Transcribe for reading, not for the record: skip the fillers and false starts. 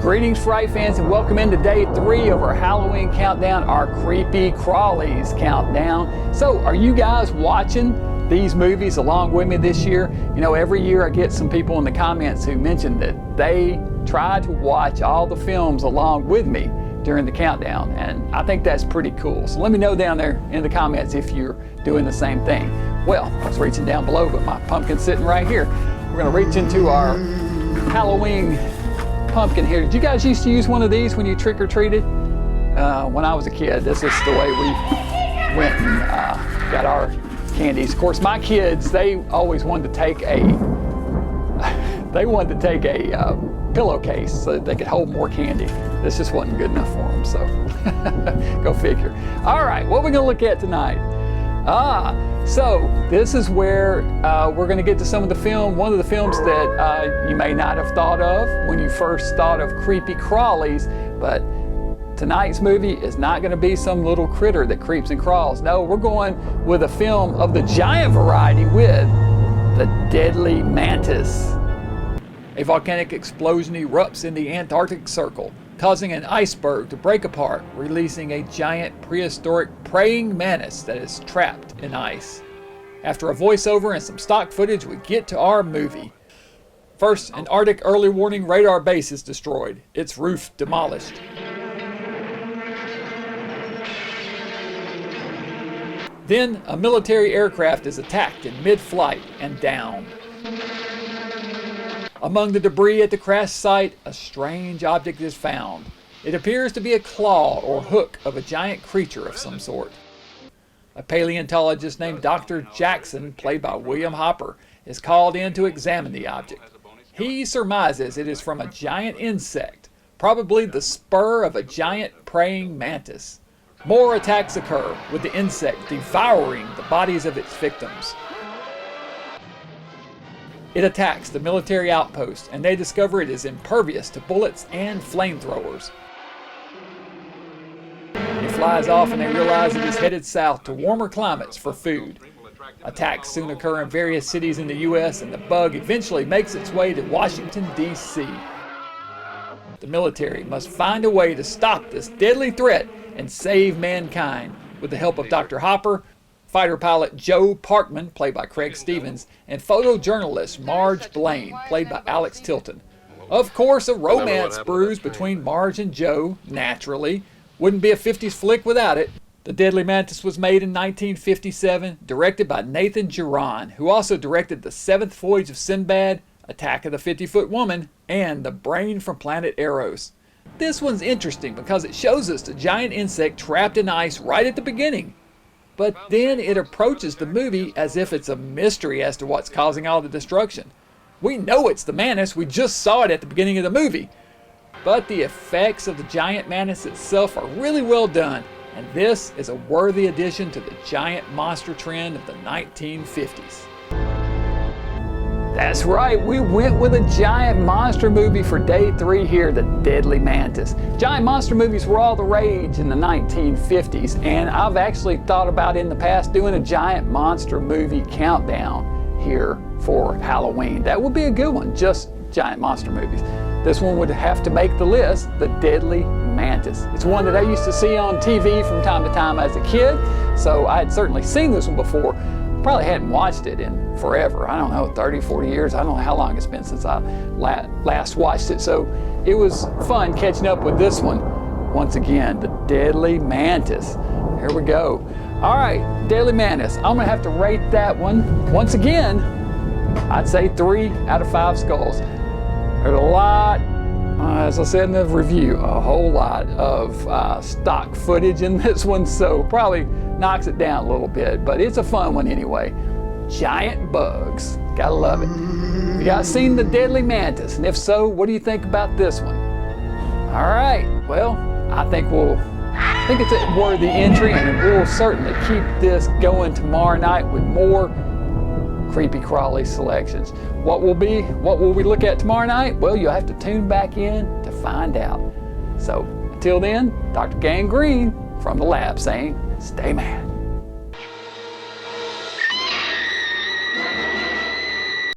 Greetings, Fright fans, and welcome into day 3 of our Halloween countdown, our Creepy Crawlies countdown. So, are you guys watching these movies along with me this year? You know, every year I get some people in the comments who mention that they try to watch all the films along with me during the countdown, and I think that's pretty cool. So let me know down there in the comments if you're doing the same thing. Well, I was reaching down below, but my pumpkin's sitting right here. We're gonna reach into our Halloween pumpkin here. Did you guys used to use one of these when you trick-or-treated? When I was a kid, this is the way we went and got our candies. Of course, my kids, they always wanted to take a pillowcase so that they could hold more candy. This just wasn't good enough for them, so go figure. All right, what are we gonna look at tonight? So this is where we're going to get to some of the film, one of the films that you may not have thought of when you first thought of Creepy Crawlies, but tonight's movie is not going to be some little critter that creeps and crawls. No, we're going with a film of the giant variety with the Deadly Mantis. A volcanic explosion erupts in the Antarctic Circle, causing an iceberg to break apart, releasing a giant prehistoric praying mantis that is trapped in ice. After a voiceover and some stock footage, we get to our movie. First, an Arctic early warning radar base is destroyed, its roof demolished. Then, a military aircraft is attacked in mid-flight and downed. Among the debris at the crash site, a strange object is found. It appears to be a claw or hook of a giant creature of some sort. A paleontologist named Dr. Jackson, played by William Hopper, is called in to examine the object. He surmises it is from a giant insect, probably the spur of a giant praying mantis. More attacks occur, with the insect devouring the bodies of its victims. It attacks the military outpost, and they discover it is impervious to bullets and flamethrowers. It flies off and they realize it is headed south to warmer climates for food. Attacks soon occur in various cities in the U.S., and the bug eventually makes its way to Washington, D.C. The military must find a way to stop this deadly threat and save mankind with the help of Dr. Hopper, fighter pilot Joe Parkman, played by Craig Stevens, and photojournalist Marge Blaine, played by Alex Tilton. Of course, a romance brews between Marge and Joe, naturally. Wouldn't be a 50s flick without it. The Deadly Mantis was made in 1957, directed by Nathan Giron, who also directed The Seventh Voyage of Sinbad, Attack of the 50-Foot Woman, and The Brain from Planet Eros. This one's interesting because it shows us the giant insect trapped in ice right at the beginning. But then it approaches the movie as if it's a mystery as to what's causing all the destruction. We know it's the mantis, we just saw it at the beginning of the movie. But the effects of the giant mantis itself are really well done, and this is a worthy addition to the giant monster trend of the 1950s. That's right, we went with a giant monster movie for day 3 here, the Deadly Mantis. Giant monster movies were all the rage in the 1950s, and I've actually thought about in the past doing a giant monster movie countdown here for Halloween. That would be a good one, just giant monster movies. This one would have to make the list, the Deadly Mantis. It's one that I used to see on TV from time to time as a kid, so I had certainly seen this one before. Probably hadn't watched it in forever. I don't know, 30, 40 years. I don't know how long it's been since I last watched it. So it was fun catching up with this one. Once again, the Deadly Mantis. Here we go. All right, Deadly Mantis. I'm gonna have to rate that one. Once again, I'd say 3 out of 5 skulls. There's a lot, as I said in the review, a whole lot of stock footage in this one, so probably knocks it down a little bit, but it's a fun one anyway. Giant bugs, gotta love it. You guys seen the Deadly Mantis? And if so, what do you think about this one? All right, well, I think it's a worthy entry, and we'll certainly keep this going tomorrow night with more Creepy Crawly selections. What will we look at tomorrow night? Well, you'll have to tune back in to find out. So until then, Dr. Gangrene from the lab saying, stay mad.